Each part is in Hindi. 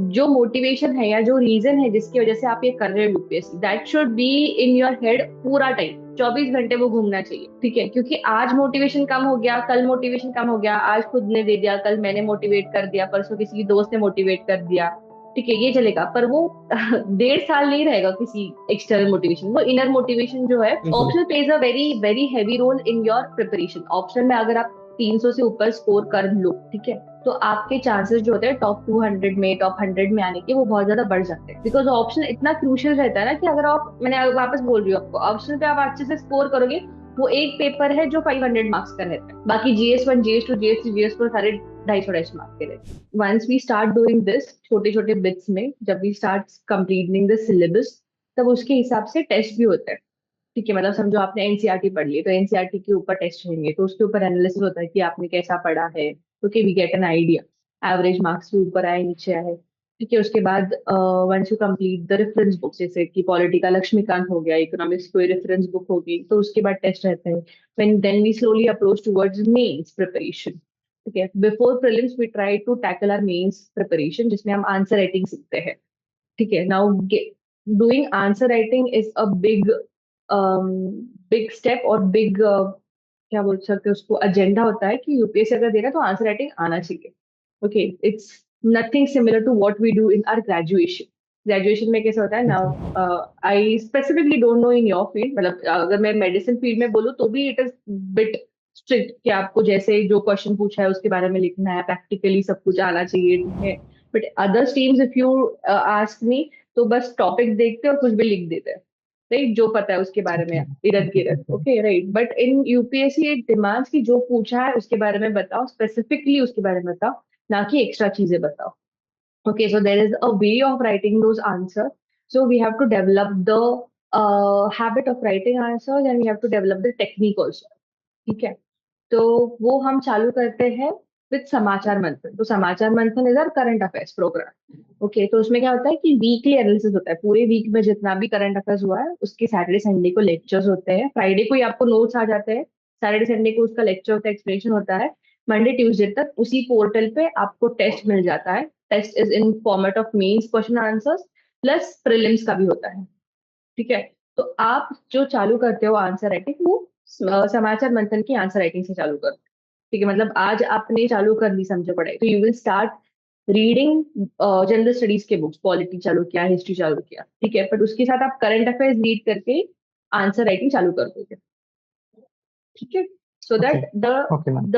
जो मोटिवेशन है या जो रीजन है जिसकी वजह से आप ये कर रहे हो UPSC, that should be in your head पूरा टाइम, 24 घंटे वो घूमना चाहिए। ठीक है, क्योंकि आज मोटिवेशन कम हो गया, कल मोटिवेशन कम हो गया, आज खुद ने दे दिया, कल मैंने मोटिवेट कर दिया, परसों किसी दोस्त ने मोटिवेट कर दिया, ठीक है ये चलेगा, पर वो 1.5 साल नहीं रहेगा किसी एक्सटर्नल मोटिवेशन। वो इनर मोटिवेशन जो है, बिल्कुल। Optional plays a very very heavy role in your preparation. Option में अगर आप 300 से ऊपर स्कोर कर लो, ठीक है, तो आपके चांसेस जो होते हैं टॉप 200 में, टॉप 100 में आने के, वो बहुत ज्यादा बढ़ जाते हैं। बिकॉज ऑप्शन इतना क्रूशियल रहता है ना, कि अगर आप, मैंने वापस बोल रही हूँ आपको, ऑप्शन पे आप अच्छे से स्कोर करोगे, वो एक पेपर है जो 500 मार्क्स का रहता है, बाकी जीएस 1, जीएस 2, जीएस 3, जीएस 4 सारे 250-250 मार्क्स के रहते हैं। Once we start doing this छोटे छोटे बिट्स में, जब we start completing the syllabus, तब उसके हिसाब से टेस्ट भी होते हैं। ठीक है, मतलब समझो आपने एनसीईआरटी पढ़ ली, तो एनसीईआरटी के ऊपर टेस्ट रहेंगे, तो उसके ऊपर एनालिसिस होता है कि आपने कैसा पढ़ा है, okay we get an idea, average marks भी ऊपर आए नीचे आए। ठीक है, उसके बाद once you complete the reference book, जैसे कि पॉलिटी का लक्ष्मीकांत हो गया, इकोनॉमिक्स कोई रेफरेंस बुक होगी, तो उसके बाद टेस्ट रहते हैं। When then we slowly approach towards mains preparation. ठीक है, before prelims we try to tackle our mains preparation, जिसमें हम आंसर राइटिंग सीखते हैं। ठीक है, now doing answer writing is a big big step, और बिग क्या बोल सकते हैं उसको, एजेंडा होता है कि यूपीएससी अगर दे रहा है तो आंसर राइटिंग आना चाहिए। Okay, it's nothing similar to what we do in our graduation. Graduation में कैसा होता है अच्छा। Now, I specifically don't know in your field, मतलब अगर मैं मेडिसिन फील्ड में बोलूँ तो भी इट इज बिट स्ट्रिक्ट, कि आपको जैसे जो क्वेश्चन पूछा है उसके बारे में लिखना है, प्रैक्टिकली सब कुछ आना चाहिए, ठीक है। But other streams if you ask me, तो बस टॉपिक देखते और कुछ भी लिख देते हैं, राइट, जो पता है उसके बारे में ठीक है। इधर गिरद, ठीक है। Okay right. But in UPSC it demands कि जो पूछा है उसके बारे में बताओ, स्पेसिफिकली उसके बारे में बताओ, ना कि एक्स्ट्रा चीजें बताओ। Okay, so there is a way of writing those answers. So we have to develop the habit of writing answers, and we have to develop the technique also. ठीक है, तो वो हम चालू करते हैं विद समाचार मंथन। तो Samachar Manthan is our current affairs program. Okay, तो उसमें क्या होता है कि वीकली एनालिसिस होता है, पूरे वीक में जितना भी करंट अफेयर्स हुआ है उसके सैटरडे संडे को लेक्चर्स होते हैं, फ्राइडे को ही आपको नोट्स आ जाते हैं, सैटरडे संडे को उसका लेक्चर होता है, एक्सप्लेनेशन होता है। मंडे ट्यूसडे तक उसी पोर्टल पे आपको टेस्ट मिल जाता है। Test is in format of mains question answers, plus prelims का भी होता है। ठीक है, तो आप जो चालू करते हो आंसर राइटिंग, वो समाचार मंथन की आंसर राइटिंग से चालू करो। ठीक है, मतलब आज आपने चालू कर ली समझो पढ़ाई, तो you will start reading general studies के बुक्स, पॉलिटी चालू किया, हिस्ट्री चालू किया, ठीक है, बट उसके साथ आप करंट अफेयर्स रीड करके आंसर राइटिंग चालू कर दोगे। ठीक है, so okay. That the okay ma'am. The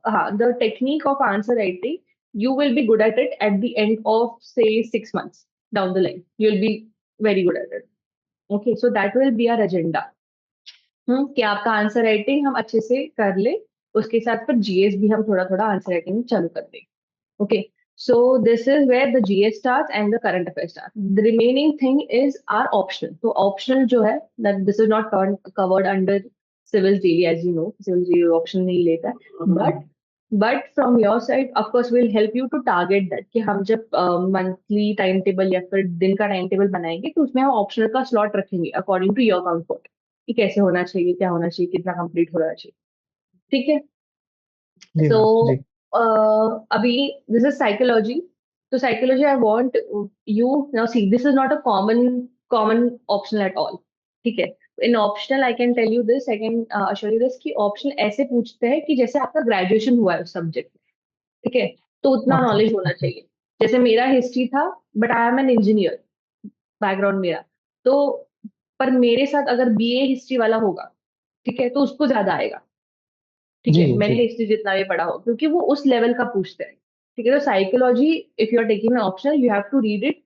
हाँ, the technique of answer writing, you will be good at it at the end of say 6 months down the line. You'll be very good at it. Okay, so that will be our agenda. कि आपका आंसर राइटिंग हम अच्छे से कर ले, उसके साथ फिर जीएस भी हम थोड़ा थोड़ा आंसर राइटिंग चालू कर दें। Okay, so this is where the GS start and the current affair start. The remaining thing is our optional. तो ऑप्शनल जो है, that this is not covered under Civil Daily, as you know Civil Daily option नहीं लेता है, but from your side of course will help you to target that, कि हम जब मंथली टाइम टेबल या फिर दिन का टाइम टेबल बनाएंगे, तो उसमें हम ऑप्शनल का स्लॉट रखेंगे अकॉर्डिंग टू योर कंफर्ट, कि कैसे होना चाहिए, क्या होना चाहिए, कितना कंप्लीट होना चाहिए। ठीक है, जी सो मैम जी। अभी दिस इज साइकोलॉजी। तो psychology I want you now see, this is not a common optional at all. ठीक है, in optional I can tell you this, I can assure you this, कि ऑप्शन ऐसे पूछते हैं कि जैसे आपका ग्रेजुएशन हुआ है उस सब्जेक्ट में, ठीक है, तो उतना ओके। नॉलेज होना ओके। चाहिए। जैसे मेरा हिस्ट्री था, but I am an engineer, background मेरा, तो पर मेरे साथ अगर बीए हिस्ट्री वाला होगा, ठीक है, तो उसको ज्यादा आएगा। ठीक जी है, मैंने जी। हिस्ट्री जितना भी पढ़ा हो, क्योंकि वो उस लेवल का पूछते हैं। ठीक है, तो psychology, if you are taking an optional, you have to read it,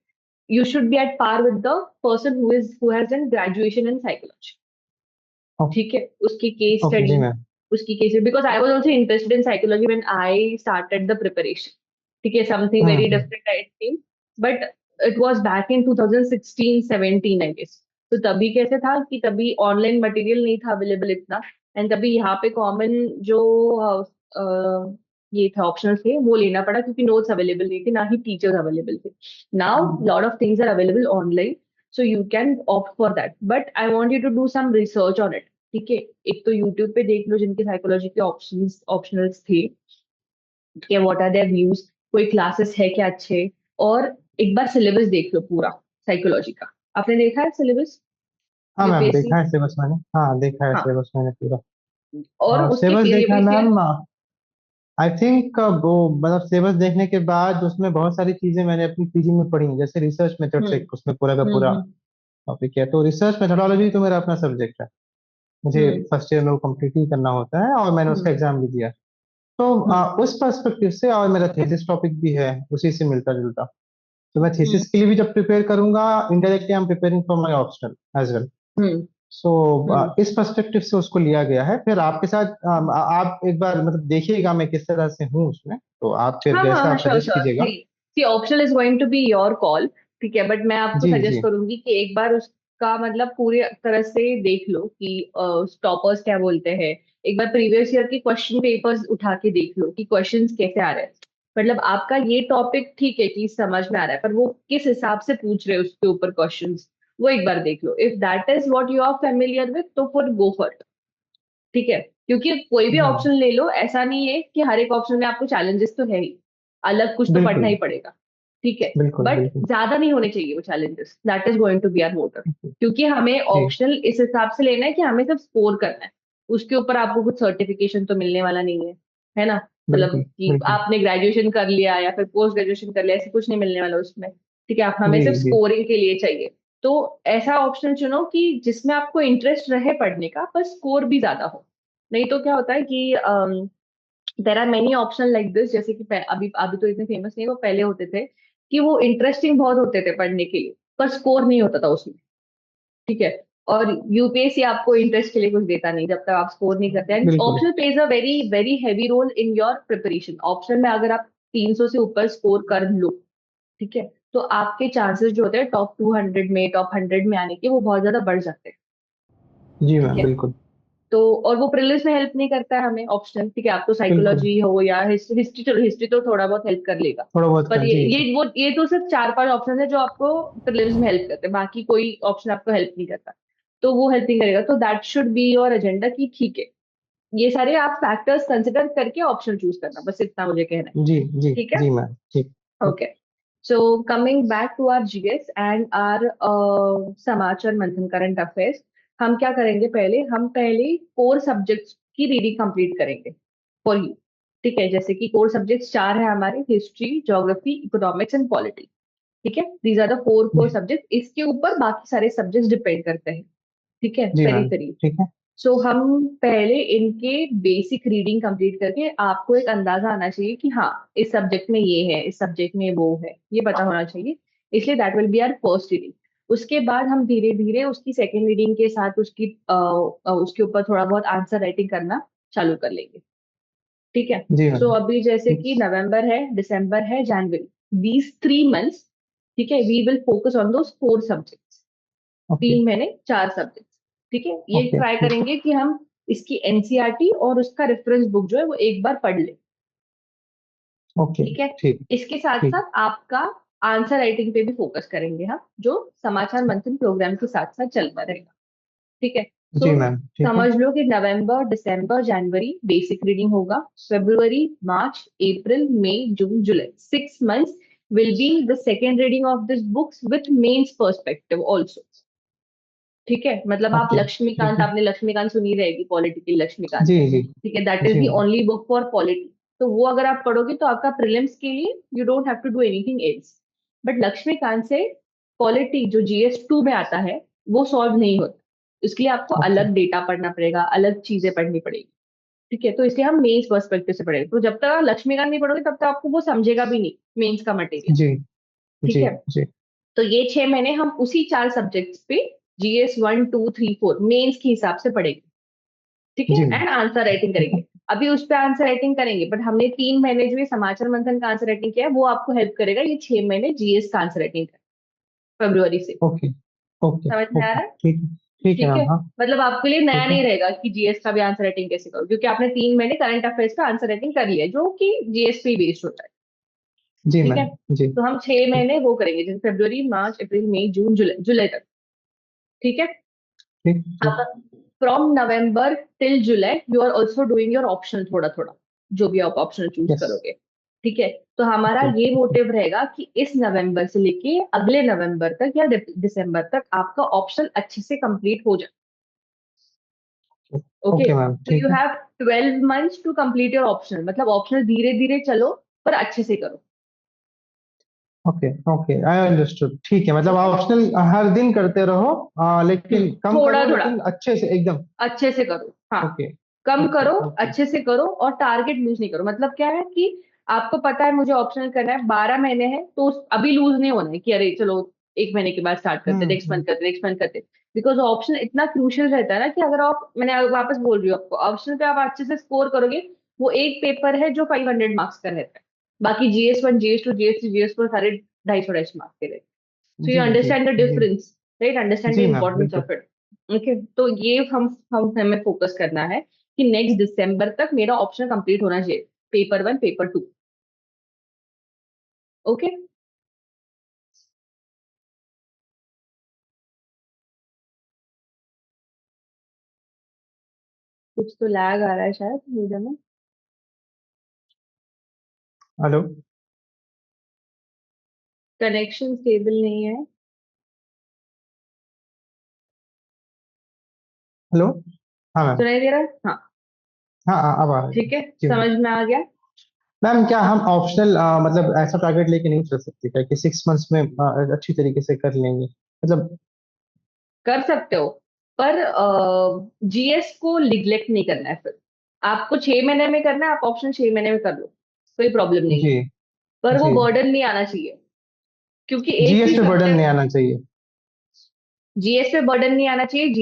you should be at par with the person who has done graduation in psychology. ठीक है, उसकी केस ओके स्टडी, जी मैम। उसकी case, because I was also interested in psychology when I started the preparation. ठीक है, something very hmm. Different I think, but it was back in 2016-17 I guess. तो तभी कैसे था कि तभी ऑनलाइन मटेरियल नहीं था अवेलेबल इतना, एंड तभी यहाँ पे कॉमन जो ये था ऑप्शनल थे, वो लेना पड़ा, क्योंकि नोट्स अवेलेबल नहीं थे, ना ही टीचर्स अवेलेबल थे। Now lot of things are available online, so you can opt for that, but I want you to do some research on it. ठीक है, एक तो यूट्यूब पे देख लो जिनके साइकोलॉजी के ऑप्शंस ऑप्शनल्स थे, कि व्हाट आर देयर व्यूज, कोई क्लासेस है क्या अच्छे, और एक बार सिलेबस देख लो पूरा साइकोलॉजी का। आपने देखा है सिलेबस हाँ मैम, यूपीएससी? देखा है सिलेबस मैंने। हाँ, देखा है हाँ। सिलेबस मैंने पूरा। और उसके सिलेबस देखा है यूपीएससी। मैम। आई थिंक वो मतलब सिलेबस देखने के बाद उसमें बहुत सारी चीजें मैंने अपनी पीजी में पढ़ी हैं। जैसे रिसर्च मेथड्स, हम्म एक उसमें पूरा का पूरा हम्म टॉपिक है। तो रिसर्च मेथोडोलॉजी तो मेरा अपना सब्जेक्ट है। मुझे हम्म फर्स्ट ईयर में वो कंप्लीट ही करना होता है, और मैंने उसका हम्म एग्जाम भी दिया। तो हम्म उस पर्सपेक्टिव से, और मेरा थीसिस टॉपिक भी है उसी से मिलता जुलता। तो मैं हम्म थीसिस के लिए भी जब प्रिपेयर करूंगा, indirectly I am preparing for my optional as well. Hmm so hmm. इस पर्सपेक्टिव से उसको लिया गया है। फिर आपके साथ आप एक बार मतलब देखिएगा मैं किस तरह से हूँ उसमें, तो आप फिर हाँ हाँ जैसा हाँ, आप श्योर सजेस्ट श्योर। कीजिएगा। See option is going to be your call. ठीक है, बट मैं आपको जी सजेस्ट जी करूंगी कि एक बार उसका मतलब पूरी तरह से देख लो कि टॉपर्स क्या बोलते हैं। एक बार प्रीवियस ईयर के क्वेश्चन पेपर्स उठा के देख लो कि क्वेश्चंस कैसे आ रहे हैं। मतलब आपका ये टॉपिक ठीक है कि समझ में आ रहा है, पर वो किस हिसाब से पूछ रहे हैं उसके ऊपर क्वेश्चंस, वो एक बार देख लो। If that is what you are familiar with तो फिर गो फॉर। ठीक है, क्योंकि कोई भी जी ऑप्शन मैम। ले लो, ऐसा नहीं है कि हर एक ऑप्शन में आपको चैलेंजेस तो है ही, अलग कुछ तो पढ़ना बिल्कुल ही पड़ेगा। ठीक है, बिल्कुल बट बिल्कुल। ज्यादा नहीं होने चाहिए वो challenges. That is going to be our motto. क्योंकि हमें जी ऑप्शनल इस हिसाब से लेना है कि हमें सिर्फ स्कोर करना है, उसके ऊपर आपको कुछ सर्टिफिकेशन तो मिलने वाला नहीं है ना। मतलब बिल्कुल कि बिल्कुल। आपने ग्रेजुएशन कर लिया या फिर पोस्ट ग्रेजुएशन कर लिया, ऐसे कुछ नहीं मिलने वाला उसमें। ठीक है, आप हमें जी सिर्फ जी स्कोरिंग के लिए चाहिए। तो ऐसा ऑप्शन चुनो कि जिसमें आपको इंटरेस्ट रहे पढ़ने का, पर स्कोर भी ज्यादा हो। नहीं तो क्या होता है कि there are many option like this, जैसे कि अभी अभी तो इतने फेमस नहीं, वो पहले होते थे कि वो इंटरेस्टिंग बहुत होते थे पढ़ने के लिए, पर स्कोर नहीं होता था उसमें। ठीक है, और यूपीएससी आपको इंटरेस्ट के लिए कुछ देता नहीं जब तक आप स्कोर नहीं करते। एंड बिल्कुल। Option plays a very very heavy role in your preparation. Option में अगर आप 300 से ऊपर स्कोर कर लो, ठीक है, तो आपके चांसेस जो होते हैं टॉप 200 में, टॉप 100 में आने के, वो बहुत ज्यादा बढ़ जाते हैं। जी ठीक मैम है, बिल्कुल। तो और वो प्रीलिम्स में हेल्प नहीं करता है हमें ऑप्शनल। ठीक है, आप तो बिल्कुल, साइकोलॉजी हो या हिस्ट्री, चलो हिस्ट्री तो थोड़ा बहुत हेल्प कर लेगा। थोड़ा बहुत पर कर ये जी जी। ये वो ये तो सिर्फ 4-5 ऑप्शन है जो आपको प्रीलिम्स में हेल्प करते हैं, बाकी कोई ऑप्शन आपको हेल्प नहीं करता। तो वो हेल्प नहीं करेगा, तो that should be your agenda कि ठीक है, ये सारे आप फैक्टर्स कंसिडर करके ऑप्शन चूज करना, बस इतना मुझे कहना है। जी जी ठीक है, जी मैम, ठीक। Okay. So coming back to our GS and our Samachar Manthan current affairs, हम क्या करेंगे, पहले कोर सब्जेक्ट्स की रीडिंग कंप्लीट करेंगे फॉर यू। ठीक है, जैसे कि कोर सब्जेक्ट्स 4 है हमारे, history, geography, economics and polity. ठीक है, these are the four core G subject, इसके ऊपर बाकी सारे सब्जेक्ट्स डिपेंड करते हैं। ठीक है, जी करीब मैम, करीब। ठीक है। सो हम पहले इनके बेसिक रीडिंग कंप्लीट करके आपको एक अंदाजा आना चाहिए कि हाँ, इस सब्जेक्ट में ये है, इस सब्जेक्ट में वो है, ये पता होना चाहिए। इसलिए that will be our first reading. उसके बाद हम धीरे धीरे उसकी सेकेंड रीडिंग के साथ उसके ऊपर थोड़ा बहुत आंसर राइटिंग करना चालू कर लेंगे। ठीक है, जी सो मैम, अभी जैसे ठीक। कि नवंबर है, दिसंबर है, जनवरी, दीज 3 मंथ्स, ठीक है, we will focus on those 4 subjects. Okay 3 महीने 4 सब्जेक्ट। ठीक है, ये ओके, ट्राई ठीक। करेंगे कि हम इसकी एनसीईआरटी और उसका रेफरेंस बुक जो है वो एक बार पढ़ ले। ओके, ठीक है, ठीक इसके साथ ठीक। साथ आपका आंसर राइटिंग पे भी फोकस करेंगे हम, जो समाचार मंथन प्रोग्राम के साथ साथ चलता रहेगा। ठीक है, सो जी मैम, ठीक है। समझ लो कि नवंबर, दिसंबर, जनवरी बेसिक रीडिंग होगा, फरवरी, मार्च, अप्रैल, मई, जून, जुलाई, 6 months will be the second reading of this books with mains perspective also। ठीक है, मतलब आप ओके, ठीक लक्ष्मीकांत, है। आपने लक्ष्मीकांत सुनी रहेगी, पॉलिटिकल लक्ष्मीकांत। जी जी ठीक है, दैट इज जी दी ma'am. Only book for polity. तो वो अगर आप पढ़ोगे तो आपका प्रीलिम्स के लिए you don't have to do anything else. But Laxmikanth से पॉलिटी जो जीएस 2 में आता है वो सॉल्व नहीं होता, इसके लिए आपको ओके। अलग डेटा पढ़ना पड़ेगा, अलग चीजें पढ़नी पड़ेगी। ठीक है, तो इसलिए हम मेंस पर्सपेक्टिव से पढ़ेंगे। तो जब तक आप लक्ष्मीकांत नहीं पढ़ोगे तब तक आपको वो समझेगा भी नहीं, मेंस का मटेरियल। जी ठीक जी है, जी। तो ये 6 महीने हम उसी 4 सब्जेक्ट्स पे जीएस 1, 2, 3, 4 मेंस के हिसाब से पढ़ेंगे। ठीक है, जी मैम, एंड आंसर राइटिंग ठीक है। करेंगे। अभी उस पर आंसर राइटिंग करेंगे, बट हमने 3 महीने जो ये समाचार मंथन का आंसर राइटिंग किया है वो आपको हेल्प करेगा ये 6 महीने जीएस का आंसर राइटिंग का, फरवरी से। ओके ओके समझ में आ ओके, रहा है? ठीक है। ठीक है ठीक है, मैम, हाँ। मतलब आपके लिए नया ठीक है। नहीं रहेगा कि जीएस का भी आंसर राइटिंग कैसे करो, क्योंकि आपने 3 महीने करंट अफेयर्स का आंसर राइटिंग कर लिया है, जो कि जीएस पे बेस्ड होता है। जी ठीक है, मैम, जी। तो हम छह ठीक महीने वो करेंगे, जैसे फरवरी, मार्च, अप्रैल, मई, जून, जुलाई, जुलाई तक। ठीक है, ठीक ठीक। आपका from November till July you are also doing your optional थोड़ा थोड़ा, जो भी आप ऑप्शनल चूज यस। करोगे। ठीक है। तो हमारा ओके ये मोटिव रहेगा कि इस नवंबर से लेके अगले नवंबर तक या दिसंबर तक आपका ऑप्शन अच्छे से कंप्लीट हो जाए। ओके। ओके मैम, तो ठीक यू है। Have 12 months to complete your optional, मतलब ऑप्शनल धीरे धीरे चलो पर अच्छे से करो। Okay okay, I understood. ठीक है, मतलब ठीक है। ऑप्शनल हर दिन करते रहो, लेकिन कम थोड़ा करो, थोड़ा लेकिन अच्छे से एकदम। अच्छे से करो, हाँ। ओके कम ओके करो, ओके। अच्छे से करो, और टारगेट लूज नहीं करो। मतलब क्या है कि आपको पता है मुझे ऑप्शनल करना है, 12 महीने है, तो अभी लूज नहीं होना है कि अरे चलो 1 महीने के बाद स्टार्ट करते, नेक्स्ट मंथ हम्म। करते, नेक्स्ट मंथ करते। बिकॉज ऑप्शन इतना क्रूशियल रहता है ना कि अगर आप, मैंने वापस बोल रही हूँ आपको, ऑप्शन पे आप अच्छे से स्कोर करोगे, वो एक पेपर है जो 500 मार्क्स का रहता है। बाकी GS1, GS2, GS3, GS4 सारे 250-250 मार्क्स के रहते हैं। सो यू जी जी अंडरस्टैंड द जी। डिफरेंस, राइट, अंडरस्टैंड द जी मैम, इम्पोर्टेंस बिल्कुल। Of it. ओके, तो ये हम हमें फोकस करना है कि नेक्स्ट दिसंबर तक मेरा ऑप्शन कंप्लीट होना चाहिए, पेपर 1, पेपर 2। ओके। कुछ तो लैग आ रहा है शायद मीडिया में। हेलो। कनेक्शन स्टेबल नहीं है। हेलो। हाँ मैम। सुनाई दे रहा है, हाँ। हाँ हाँ, अब आ रहा है। ठीक है, जी मैम। समझ में आ गया। मैम, क्या हम ऑप्शनल मतलब ऐसा टारगेट लेके नहीं चल सकते क्या कि 6 मंथ्स में अच्छी तरीके से कर लेंगे, मतलब? कर सकते हो, पर GS को निग्लेक्ट नहीं करना है फिर। आपको 6 महीने में करना है, आप ऑप्शन 6 महीने में कर लो, कोई प्रॉब्लम नहीं जी है। पर वो जी। बर्डन नहीं आना चाहिए, क्योंकि एक जीएस ही पे बर्डन नहीं सब्जेक्ट। आना चाहिए। GS पे बर्डन नहीं आना चाहिए।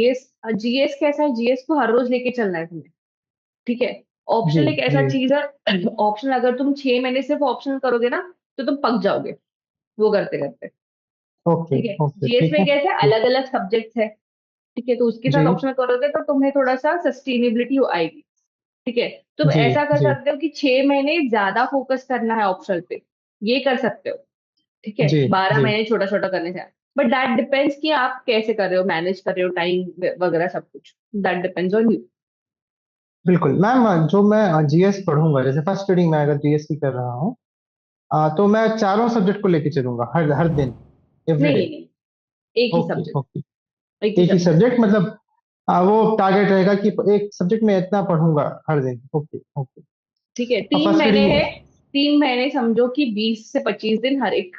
जीएस कैसा है, GS को हर रोज लेके चलना है तुम्हें। ठीक है। जी ऑप्शनल एक ऐसा जी। चीज है, ऑप्शनल अगर तुम 6 महीने सिर्फ ऑप्शनल करोगे ना, तो तुम पक जाओगे वो करते करते। ओके ठीक है। ओके, GS ठीक में है। कैसे अलग अलग सब्जेक्ट्स है, ठीक है, तो उसके जी साथ ऑप्शनल करोगे तो तुम्हें थोड़ा सा सस्टेनेबिलिटी आएगी। ठीक है। तुम जी ऐसा कर जी सकते हो कि 6 महीने ज्यादा फोकस करना है ऑप्शनल पे, ये कर सकते हो। ठीक है। जी 12 जी। महीने छोटा छोटा करने से, बट दैट डिपेंड्स कि आप कैसे कर रहे हो, मैनेज कर रहे हो टाइम वगैरह सब कुछ। That depends on you. बिल्कुल मैम, जो मैं जीएस पढ़ूंगा, जैसे फर्स्ट रीडिंग में अगर जीएस की कर रहा हूँ, तो मैं चारों सब्जेक्ट को लेके चलूंगा हर हर दिन, एवरी नहीं डे। नहीं नहीं, एक ही ओके सब्जेक्ट, ओके। एक ही एक ही सब्जेक्ट। सब्जेक्ट, मतलब वो टारगेट रहेगा कि एक सब्जेक्ट में इतना पढ़ूंगा हर दिन। Okay okay. ठीक है, और 3 महीने है। 3 महीने समझो कि 20 से 25 दिन हर एक,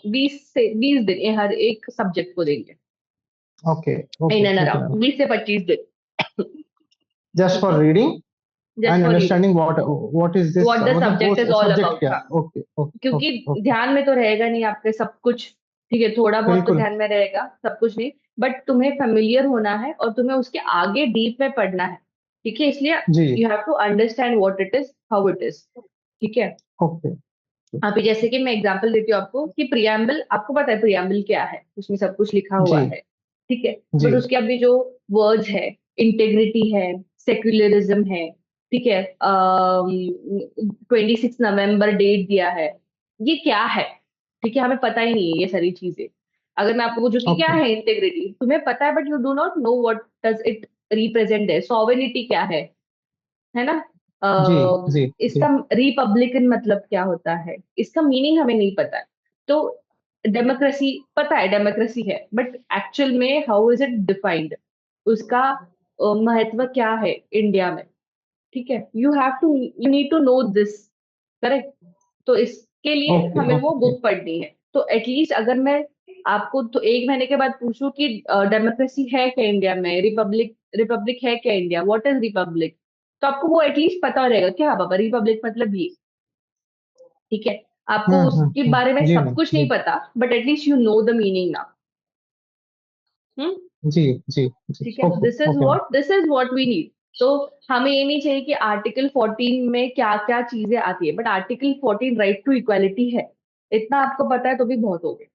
20 से 20 दिन ये हर एक सब्जेक्ट को देंगे। ओके इन ओके, एंड ठीक है अराउंड मैम। 20 से 25 दिन। जस्ट ठीक फॉर है, reading just and for reading understanding what is this, what the मतलब वो subject is all subject about, क्या हाँ। है। ओके ओके क्योंकि ओके ओके। ध्यान में तो रहेगा नहीं आपके सब कुछ। ठीक है, थोड़ा बहुत तो बिल्कुल। ध्यान में रहेगा, सब कुछ नहीं। बट तुम्हें फेमिलियर होना है और तुम्हें उसके आगे डीप में पढ़ना है। ठीक है, इसलिए जी। You have to understand what it is, how it is. ठीक है। ओके। अभी जैसे कि मैं एग्जांपल देती हूँ आपको कि प्रियम्बल, आपको पता है प्रियम्बल क्या है, उसमें सब कुछ लिखा जी हुआ है। ठीक है। जी। बट उसके अभी जो वर्ड्स है, इंटेग्रिटी है, सेक्युलरिज्म है, ठीक है, 26 नवंबर डेट दिया है, ये क्या है? ठीक है, हमें पता ही नहीं है ये सारी चीजें। अगर मैं आपको पूछूं कि क्या ओके। है इंटेग्रिटी, तुम्हें पता है but you do not know what does it represent है। सॉवरेनिटी क्या है ना? जी जी जी। इसका रिपब्लिकन मतलब क्या होता है, इसका मीनिंग हमें नहीं पता है। तो डेमोक्रेसी पता है, डेमोक्रेसी है, बट एक्चुअल में हाउ इज इट डिफाइंड, उसका महत्व क्या है इंडिया में। ठीक है, you need to know this, correct. तो इसके लिए ओके हमें वो ओके। बुक पढ़नी है। तो एटलीस्ट अगर मैं आपको तो 1 महीने के बाद पूछूं कि डेमोक्रेसी है क्या इंडिया में, रिपब्लिक रिपब्लिक है क्या इंडिया, व्हाट इज रिपब्लिक, तो आपको वो एटलीस्ट पता रहेगा क्या, हाँ बाबा रिपब्लिक मतलब ये। ठीक है। आपको उसके बारे में जी सब मैम, कुछ नहीं जी पता, but at least you know the meaning ना। हम्म। जी जी जी। ठीक है, okay okay ma'am. This is what we need. तो हमें ये नहीं चाहिए कि आर्टिकल 14 में क्या क्या चीजें आती है, but article 14 right to equality है, इतना आपको पता है तो भी बहुत हो गया।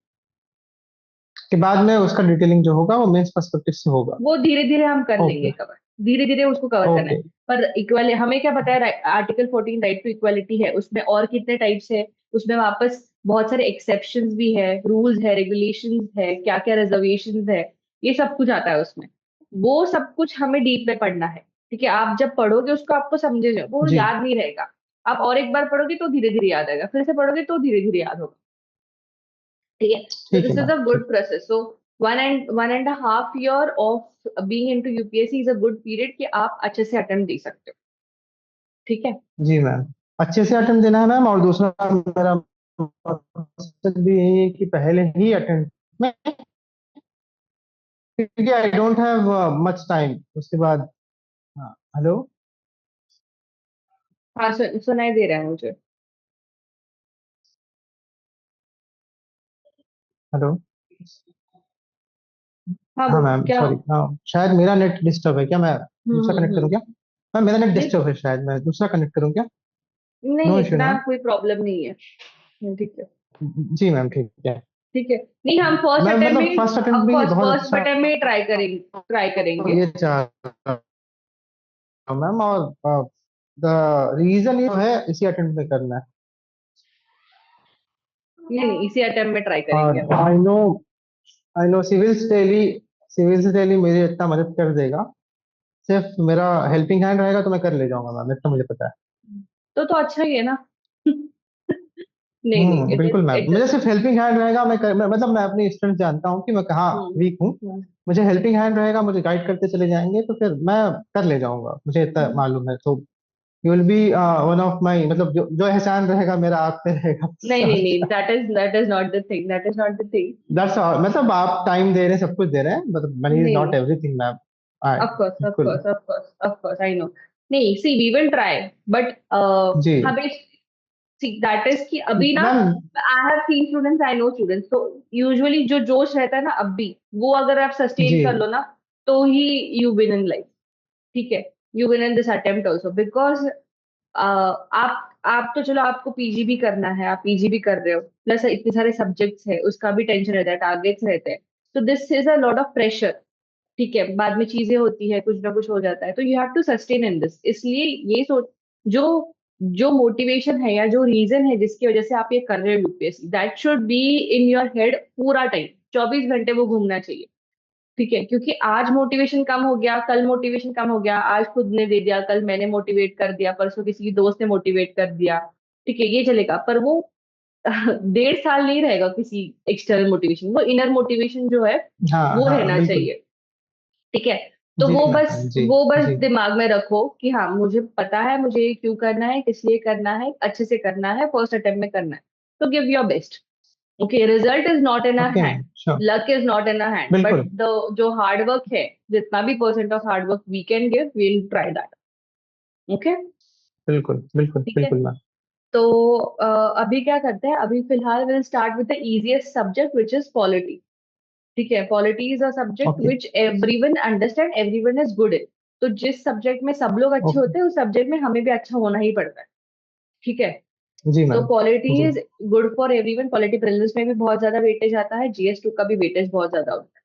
के बाद में उसका डिटेलिंग जो होगा वो मेंस पर्सपेक्टिव से होगा। वो धीरे धीरे हम कर लेंगे ओके कवर, धीरे धीरे उसको कवर करना है। ओके। पर इक्वल हमें क्या पता है, आर्टिकल 14 राइट टू इक्वालिटी है, उसमें और कितने टाइप्स है, उसमें वापस बहुत सारे एक्सेप्शंस भी है, रूल्स है, रेगुलेशंस है, क्या क्या रिजर्वेशंस है, ये सब कुछ आता है उसमें। वो सब कुछ हमें डीप में पढ़ना है। ठीक है, आप जब पढ़ोगे उसको आपको समझे जाओ, वो जी याद नहीं रहेगा। आप और एक बार पढ़ोगे तो धीरे धीरे याद आएगा, फिर से पढ़ोगे तो धीरे धीरे याद होगा। ठीक है, so ठीक है this is ma'am, a good ठीक। process. So 1.5 year of being into UPSC is a good period कि आप अच्छे से अटेम्प्ट दे सकते हो। ठीक है। जी मैम, अच्छे से अटेम्प्ट देना है मैम, और दूसरा मेरा मकसद भी यही है कि पहले ही अटेम्प्ट मैं, क्योंकि I don't have much time उसके बाद। हाँ, हेलो। हाँ, सुनाई दे रहा है मुझे। हेलो। हाँ हाँ मैम, क्या। सॉरी, हाँ शायद मेरा नेट डिस्टर्ब है क्या, मैं दूसरा कनेक्ट करूँ हम्म। क्या? मैम मेरा नेट नहीं, डिस्टर्ब है, शायद मैं दूसरा कनेक्ट करूँ क्या? नहीं नो इश्यू इतना ना? कोई प्रॉब्लम नहीं है। ठीक है। जी मैम, ठीक है। ठीक है। नहीं, हम फर्स्ट मैम अटेम्प्ट मतलब में, फर्स्ट अटेम्प्ट ऑफ भी कोर्स बहुत फर्स्ट अच्छा अटेम्प्ट में ट्राई हो, करेंगे। ये चाह रहा हूँ मैम, और द रीजन ये है इसी अटेम्प्ट में करना है। नहीं नहीं, इसी अटेम्प्ट में ट्राई करेंगे और हम। आई नो सिविल से डेली मुझे इतना मदद कर देगा, सिर्फ मेरा हेल्पिंग हैंड रहेगा तो मैं कर ले जाऊंगा मैम, इतना मुझे पता है। तो अच्छा ही है ना। नहीं नहीं, इट बिल्कुल मैम, इट मुझे सिर्फ हेल्पिंग हैंड रहेगा, मतलब मैं अपनी स्ट्रेंथ जानता हूँ कि मैं कहाँ वीक हूँ। हम्म। मुझे हेल्पिंग हैंड रहेगा, मुझे गाइड करते चले जाएंगे, तो फिर मैं कर ले जाऊंगा, मुझे इतना मालूम है। तो you will be one of my, मतलब जो एहसान रहेगा मेरा आप पे रहेगा। नहीं नहीं नहीं, that is not the thing, that is not the thing. That's all, मतलब आप टाइम दे रहे हैं, सब कुछ दे रहे हैं, मतलब मनी इज नहीं नॉट नहीं, everything ma'am. Of course of बिल्कुल। Course of course of course I know. नहीं, see we will try, but जी हमें, सी दैट इज कि अभी ना, ma'am. I have seen students, I know students, तो यूजुअली जो जोश रहता है ना अब भी, वो अगर आप सस्टेन कर जी लो ना, तो ही यू विन इन लाइफ। ठीक है। You win in this attempt also, because आप तो चलो, आपको पीजी भी करना है, आप पीजी भी कर रहे हो, प्लस इतने सारे सब्जेक्ट्स है, उसका भी टेंशन रहता है, टारगेट्स रहते हैं, तो this is a lot of pressure. ठीक है, बाद में चीजें होती है, कुछ ना कुछ हो जाता है, तो you have to sustain in this. इसलिए ये सोच, जो जो मोटिवेशन है या जो रीजन है जिसकी वजह से आप ये कर रहे हो UPSC, that should be in your head पूरा टाइम, 24 घंटे वो घूमना चाहिए। ठीक है, क्योंकि आज मोटिवेशन कम हो गया, कल मोटिवेशन कम हो गया, आज खुद ने दे दिया, कल मैंने मोटिवेट कर दिया, परसों किसी की दोस्त ने मोटिवेट कर दिया। ठीक है, ये चलेगा, पर वो 1.5 साल नहीं रहेगा किसी एक्सटर्नल मोटिवेशन, वो इनर मोटिवेशन जो है हाँ वो हाँ रहना बिल्कुल। चाहिए। ठीक है। तो जी वो बस, मैम, जी वो बस जी। दिमाग में रखो कि हाँ, मुझे पता है मुझे ये क्यों करना है, किस लिए करना है, अच्छे से करना है, फर्स्ट अटेम्प्ट में करना है। तो give your best. Okay, result is not in our okay hand, ma'am, sure. Luck is not in our hand, but बिल्कुल द जो हार्ड वर्क है, जितना भी percent of hard work we can give, we'll try that. Okay. बिल्कुल बिल्कुल ठीक है। बिल्कुल मैम। तो अभी क्या करते हैं, अभी फिलहाल will start with the easiest subject which is polity. ठीक है, polity is a subject okay which everyone understand, everyone is good in. तो जिस सब्जेक्ट में सब लोग अच्छे ओके। होते हैं, उस सब्जेक्ट में हमें भी अच्छा होना ही पड़ता है। ठीक है। जी तो मैम। पॉलिटी जी is good for everyone, polity prelims में भी बहुत ज्यादा वेटेज आता है, जीएस 2 का भी वेटेज बहुत ज्यादा होता है।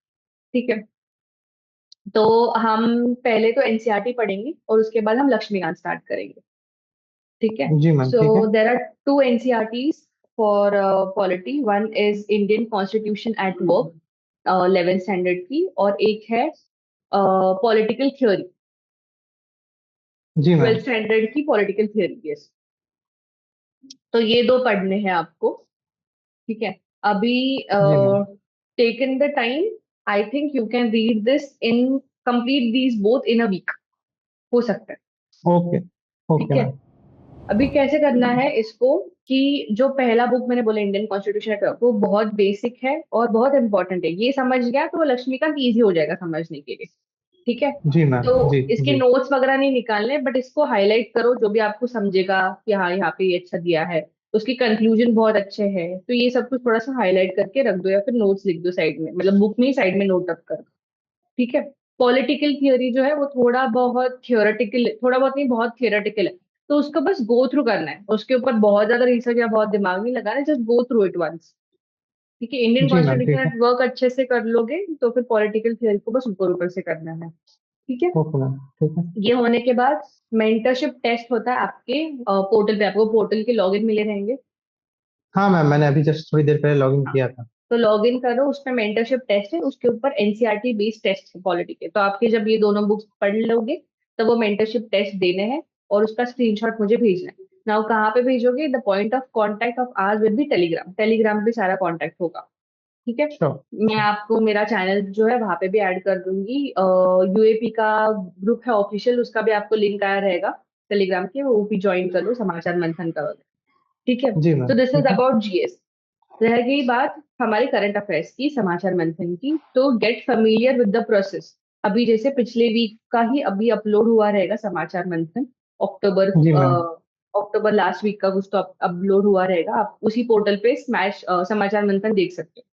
ठीक है। तो हम पहले तो एनसीईआरटी पढ़ेंगे और उसके बाद हम लक्ष्मीकांत स्टार्ट करेंगे। ठीक है। जी मैम, सो ठीक है। There are two NCERTs for polity, one is Indian constitution at work 11th standard की, और एक है पॉलिटिकल थ्योरी, जी 12th मैम। स्टैंडर्ड की पॉलिटिकल थ्योरी। यस। तो ये दो पढ़ने हैं आपको। ठीक है। अभी जी ma'am. Taken the time, I think you can read this in, complete these both in a week, हो सकता है। ओके। ओके ठीक है। मैम। अभी कैसे करना है इसको, कि जो पहला बुक मैंने बोला इंडियन कॉन्स्टिट्यूशन एट वर्क, वो बहुत बेसिक है और बहुत इंपॉर्टेंट है, ये समझ गया तो लक्ष्मीकांत इजी हो जाएगा समझने के लिए। ठीक है। जी मैम। तो जी इसके जी। नोट्स वगैरह नहीं निकालने, बट इसको हाईलाइट करो, जो भी आपको समझेगा कि हाँ यहाँ पे ये अच्छा दिया है, उसकी कंक्लूजन बहुत अच्छे है, तो ये सब कुछ थोड़ा सा हाईलाइट करके रख दो, या फिर नोट्स लिख दो साइड में, मतलब बुक में ही साइड में नोट अप कर दो। ठीक है। पॉलिटिकल थियोरी जो है वो थोड़ा बहुत थियोरेटिकल, थोड़ा बहुत नहीं, बहुत थियोरेटिकल है, तो उसको बस गो थ्रू करना है, उसके ऊपर बहुत ज्यादा रिसर्च या बहुत दिमाग नहीं लगाना है, just go through it once. ठीक है, इंडियन जी मैम, कॉन्स्टिट्यूशन ठीक है। एट वर्क अच्छे से कर लोगे, तो फिर पॉलिटिकल थियोरी को बस ऊपर ऊपर से करना है। ठीक है। ओके मैम, ठीक है। ये होने के बाद मेंटरशिप टेस्ट होता है आपके पोर्टल पे, आपको पोर्टल के लॉगिन मिले रहेंगे। हाँ मैम, मैंने अभी जस्ट थोड़ी देर पहले लॉग इन हाँ, किया था। तो लॉग इन करो, उसमें मेंटरशिप टेस्ट है, उसके ऊपर एनसीईआरटी बेस्ड टेस्ट है पॉलिटी के, तो आपके जब ये दोनों बुक्स पढ़ लोगे, तब वो मेंटरशिप टेस्ट देने हैं, और उसका स्क्रीनशॉट मुझे भेजना है। नाउ कहाँ पे भेजोगे? The point of contact of our will be Telegram. Telegram पे सारा कांटेक्ट होगा, ठीक है। श्योर। मैं आपको मेरा चैनल जो है वहां पे भी ऐड कर दूंगी। यूएपी का ग्रुप है ऑफिशियल, उसका भी आपको लिंक आया रहेगा टेलीग्राम के, वो भी ज्वाइन कर लो, समाचार मंथन का वाला, ठीक है। जी तो मैम, दिस इज ठीक है। About GS. रह गई बात हमारे करंट अफेयर्स की, समाचार मंथन की, तो gate familiar with the process. अभी जैसे पिछले वीक का ही अभी अपलोड हुआ रहेगा समाचार मंथन, अक्टूबर जी मैम। अक्टूबर लास्ट वीक का कुछ तो अपलोड हुआ रहेगा। आप उसी पोर्टल पे स्मैश समाचार मंथन देख सकते हो।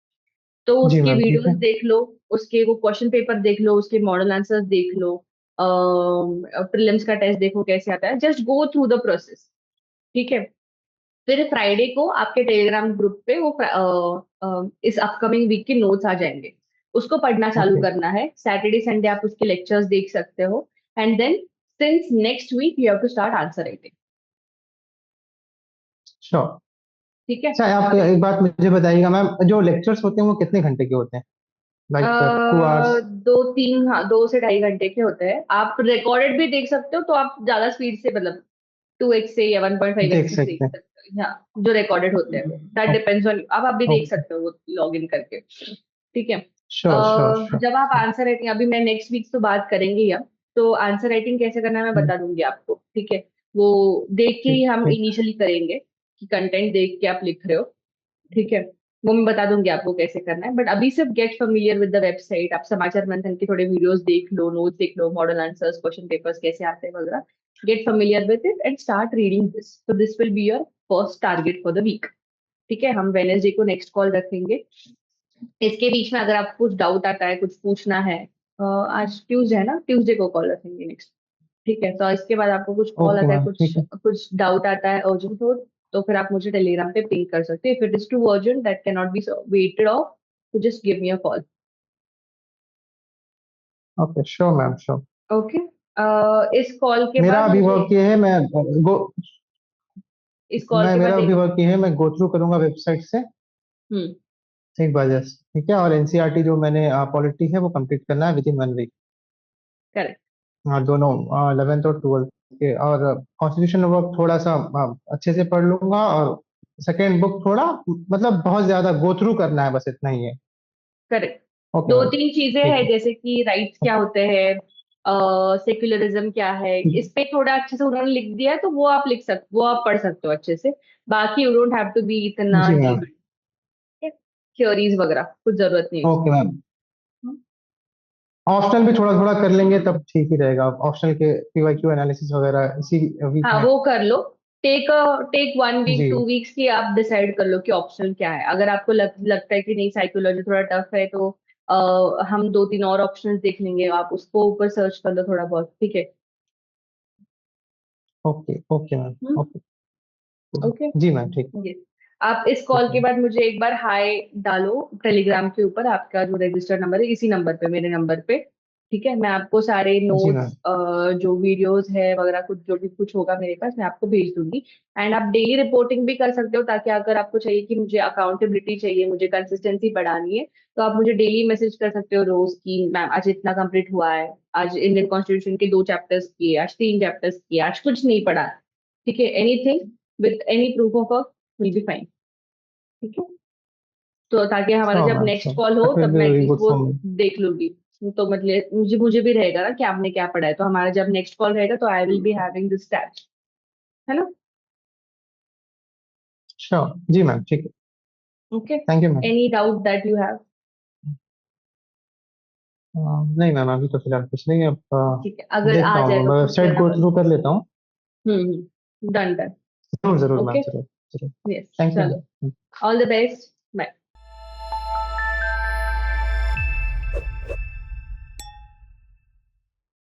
तो जी उसके मैम, ठीक वीडियोस है। देख लो, उसके वो क्वेश्चन पेपर देख लो, उसके मॉडल आंसर्स देख लो, प्रीलिम्स का टेस्ट देखो कैसे आता है, just go through the process, ठीक है। फिर फ्राइडे को आपके टेलीग्राम ग्रुप पे वो इस अपकमिंग वीक के नोट्स आ जाएंगे, उसको पढ़ना चालू ओके। करना है। सैटरडे संडे आप उसके लेक्चर्स देख सकते हो, and then since next week you have to start answer writing, sure. ठीक है। अच्छा, आप एक बात मुझे बताइएगा मैम, जो लेक्चर्स होते हैं वो कितने घंटे के होते हैं? Like 2 hours? 2-3, हाँ 2 से 2.5 घंटे के होते हैं। आप रिकॉर्डेड भी देख सकते हो, तो आप ज्यादा स्पीड से, मतलब 2x से या 1.5x देख से देख सकते हैं। सकते हो, हाँ जो रिकॉर्डेड होते हैं वो, दैट डिपेंड्स ऑन, आप भी देख ओके। सकते हो वो लॉग इन करके, ठीक है। श्योर श्योर श्योर जब आप श्योर। आंसर राइटिंग, अभी मैं नेक्स्ट वीक तो बात करेंगे ही अब, तो आंसर राइटिंग कैसे करना है मैं बता दूंगी आपको, ठीक है। वो देख के ही ठीक हम ठीक। इनिशियली करेंगे, कि कंटेंट देख के आप लिख रहे हो, ठीक है। वो मैं बता दूंगी आपको कैसे करना है, बट अभी सिर्फ gate familiar with the website. आप समाचार मंथन के थोड़े वीडियोस देख लो, नोट्स देख लो, मॉडल आंसर्स, क्वेश्चन पेपर्स कैसे आते हैं वगैरह, get familiar with it and start reading this. तो this will be your first target for the week, ठीक है। हम वेनेसडे को नेक्स्ट कॉल रखेंगे। इसके बीच में अगर आपको कुछ डाउट आता है, कुछ पूछना है, आज ट्यूसडे है ना, ट्यूसडे को कॉल रखेंगे नेक्स्ट, ठीक है। तो इसके बाद आपको कुछ कॉल ओके आता है, मैम, कुछ ठीक है। कुछ डाउट आता है अर्जेंट हो, तो फिर आप मुझे टेलीग्राम पे पिंग कर सकते हैं। If it is too urgent that can not be waited off, तो just give me a call, okay, sure ma'am, sure. Okay. इस कॉल के मेरा बाद अभी मुझे, वर्क ये है, गो इस कॉल मैं के मेरा बाद अभी एक, वर्क ये है, मैं गो थ्रू करूंगा वेबसाइट से हम्म, एक बार जस्ट, ठीक है। और एनसीईआरटी जो मैंने पॉलिटी है वो कंप्लीट करना है विद इन 1 वीक। करेक्ट, हाँ, दोनों 11th और 12th के। और कॉन्स्टिट्यूशन वर्क थोड़ा सा अच्छे से पढ़ लूंगा। और सेकेंड बुक थोड़ा, मतलब बहुत ज्यादा गो थ्रू करना है, बस इतना ही है। करेक्ट। ओके दो मैम, तीन चीजें ठीक हैं, है। जैसे कि राइट्स क्या होते हैं, सेक्युलरिज्म क्या है, इस पे थोड़ा अच्छे से उन्होंने लिख दिया है, तो वो आप लिख सकते, वो आप पढ़ सकते हो अच्छे से। बाकी you don't have to be इतना जी मैम। डीप, थ्योरीज वगैरह कुछ जरूरत नहीं है ओके उसकी। मैम। हम्म। ऑप्शनल भी थोड़ा थोड़ा कर लेंगे तब ठीक ही रहेगा। ऑप्शनल के पीवाईक्यू एनालिसिस वगैरह इसी वीक हाँ में। वो कर लो। टेक टेक 1 वीक, जी। 2 वीक्स की, आप डिसाइड कर लो कि ऑप्शनल क्या है। अगर आपको लगता है कि नहीं साइकोलॉजी थोड़ा टफ है, तो हम 2-3 और ऑप्शंस देख लेंगे, आप उसको ऊपर सर्च कर लो थोड़ा बहुत, ठीक है। Okay okay ma'am, okay. Okay, जी मैम, ठीक। यस। आप इस कॉल ठीक के है। बाद मुझे एक बार हाय डालो टेलीग्राम के ऊपर, आपका जो रजिस्टर्ड नंबर है इसी नंबर पे, मेरे नंबर पे, ठीक है। मैं आपको सारे जी मैम। नोट्स, जो वीडियोस है वगैरह, कुछ जो भी कुछ होगा मेरे पास, मैं आपको भेज दूंगी। एंड आप डेली रिपोर्टिंग भी कर सकते हो, ताकि अगर आपको चाहिए कि मुझे अकाउंटेबिलिटी चाहिए, मुझे कंसिस्टेंसी बढ़ानी है, तो आप मुझे डेली मैसेज कर सकते हो रोज की, मैम आज इतना कंप्लीट हुआ है, आज इंडियन कॉन्स्टिट्यूशन के 2 चैप्टर्स किए, आज 3 चैप्टर्स किए, आज कुछ नहीं पढ़ा, ठीक है। Anything with any proof of work will be fine, ठीक है। तो ताकि हमारा श्योर जब मैम, नेक्स्ट श्योर, कॉल हो दैट विल तब बी मैं वेरी एटलीस्ट गुड वो फॉर मी। देख लूंगी। तो मतलब मुझे मुझे भी रहेगा ना कि आपने क्या पढ़ा है, तो हमारा जब नेक्स्ट कॉल रहेगा तो I will be having this touch, है ना। श्योर, जी मैम, ठीक है। Okay, thank you ma'am. Any doubt that you have? नहीं मैम, अभी तो फिलहाल कुछ नहीं। अब ठीक है, अगर देखता आ हूँ, जाए तो मैं पूछ वेबसाइट लेना गो बस। थ्रू कर लेता हूँ। Done done. जरूर जरूर मैम, ओके, जरूर जरूर। यस, थैंक यू चलो, मैम। All the best.